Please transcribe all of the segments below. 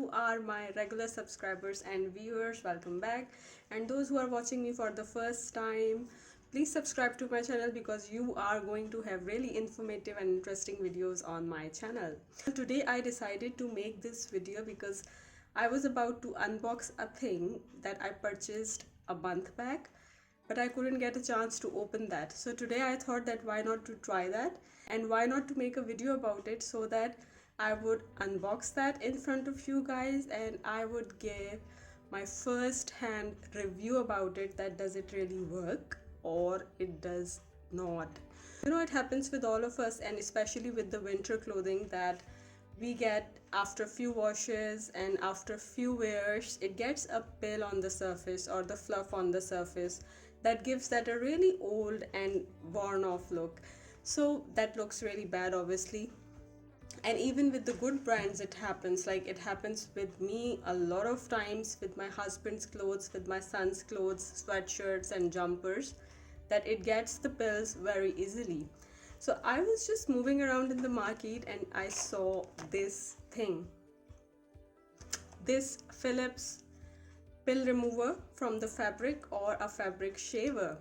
you are my regular subscribers and viewers, welcome back. And those who are watching me for the first time, please subscribe to my channel because you are going to have really informative and interesting videos on my channel. Today I decided to make this video because I was about to unbox a thing that I purchased a month back, but I couldn't get a chance to open that. So today I thought that why not to try that, and why not to make a video about it so that I would unbox that in front of you guys and I would give my first hand review about it, that does it really work or it does not. You know, it happens with all of us, and especially with the winter clothing, that we get after few washes and after few wears, it gets a pill on the surface or the fluff on the surface that gives that a really old and worn off look. So that looks really bad, obviously. And even with the good brands, it happens. Like, it happens with me a lot of times with my husband's clothes, with my son's clothes, sweatshirts and jumpers, that it gets the pills very easily. So I was just moving around in the market and I saw this thing, this Philips pill remover from the fabric, or a fabric shaver.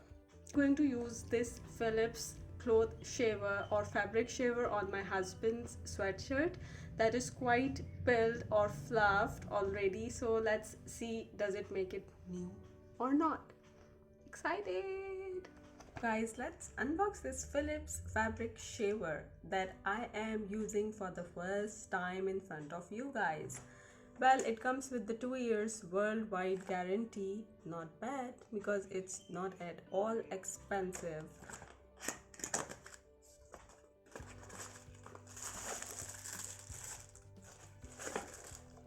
I'm going to use this Philips cloth shaver or fabric shaver on my husband's sweatshirt that is quite pilled or fluffed already. So let's see, does it make it new or not. Excited! Guys, let's unbox this Philips fabric shaver that I am using for the first time in front of you guys. Well, it comes with the 2 years worldwide guarantee. Not bad because it's not at all expensive.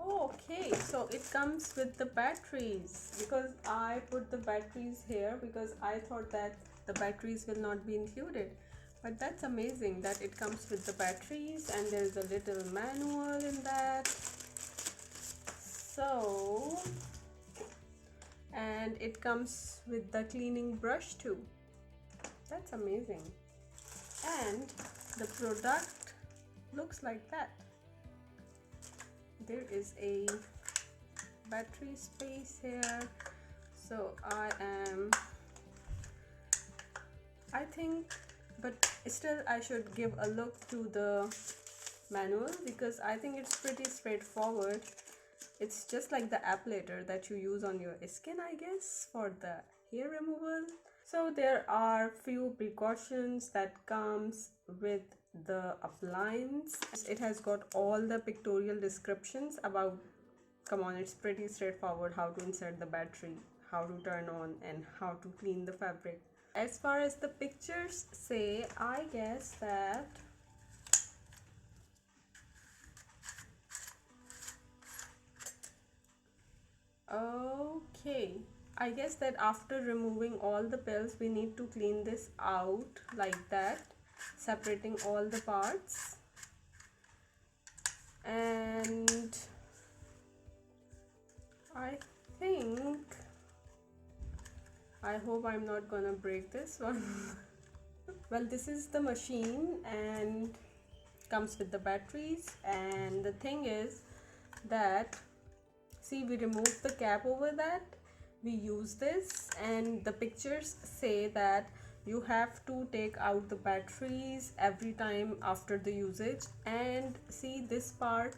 Okay, so it comes with the batteries, because I put the batteries here because I thought that the batteries will not be included. But that's amazing that it comes with the batteries, and there's a little manual in that. So, and it comes with the cleaning brush too. That's amazing. And the product looks like that. There is a battery space here. So I think, but still I should give a look to the manual because I think it's pretty straightforward. It's just like the appliator that you use on your skin, I guess, for the hair removal. So there are few precautions that comes with the appliance. It has got all the pictorial descriptions about, come on, it's pretty straightforward, how to insert the battery, how to turn on, and how to clean the fabric. As far as the pictures say, I guess that okay, I guess that after removing all the pills, we need to clean this out like that, separating all the parts. And I think, I hope I'm not gonna break this one. Well, this is the machine and comes with the batteries, and the thing is that, see, we remove the cap over that, we use this, and the pictures say that you have to take out the batteries every time after the usage. And see this part,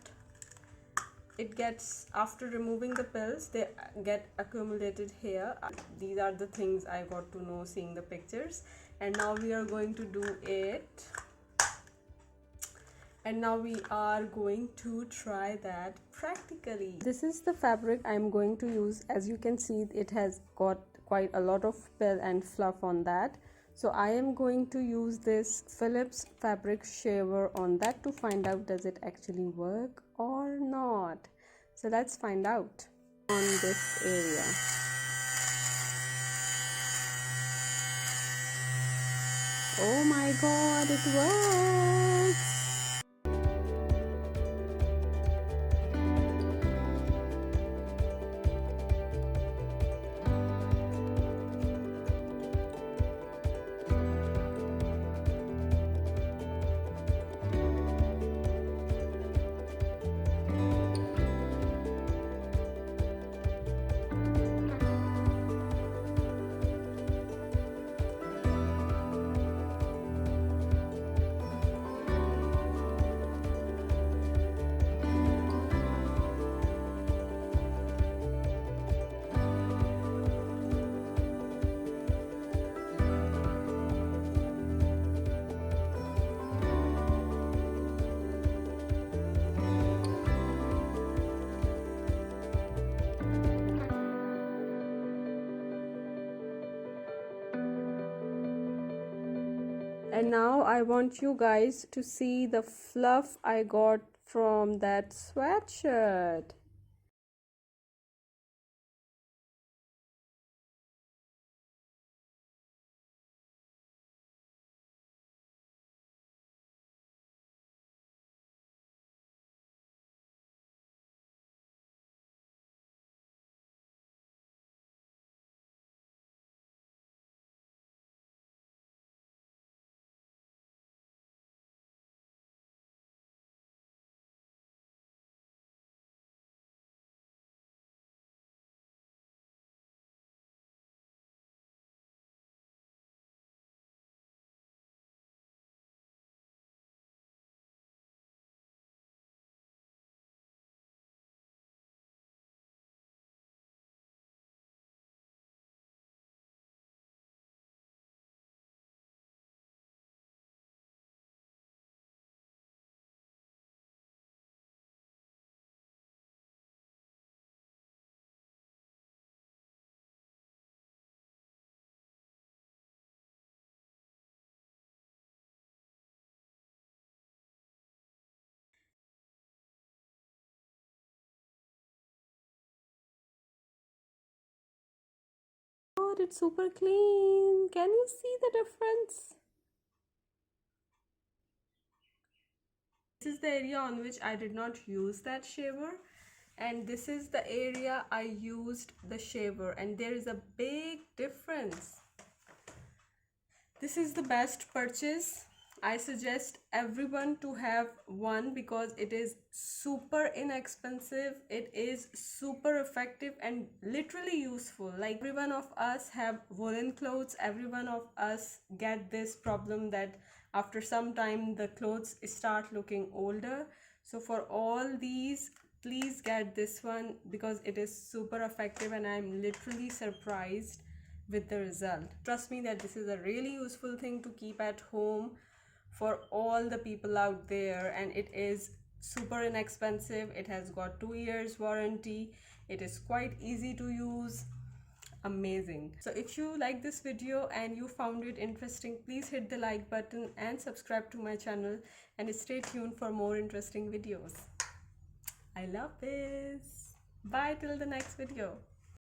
it gets, after removing the pills, they get accumulated here. These are the things I got to know seeing the pictures, and now we are going to do it. And now we are going to try that practically. This is the fabric I'm going to use. As you can see, it has got quite a lot of pill and fluff on that. So I am going to use this Philips fabric shaver on that to find out does it actually work or not. So let's find out on this area. Oh my god, it works! And now I want you guys to see the fluff I got from that sweatshirt. Oh, it's super clean. Can you see the difference? This is the area on which I did not use that shaver, and this is the area I used the shaver, and there is a big difference. This is the best purchase. I suggest everyone to have one because it is super inexpensive, it is super effective and literally useful. Like, every one of us have woolen clothes, every one of us get this problem that after some time the clothes start looking older. So for all these, please get this one because it is super effective and I'm literally surprised with the result. Trust me that this is a really useful thing to keep at home for all the people out there, and it is super inexpensive. It has got 2 years warranty. It is quite easy to use. Amazing. So if you like this video and you found it interesting, please hit the like button and subscribe to my channel and stay tuned for more interesting videos. I love this. Bye till the next video.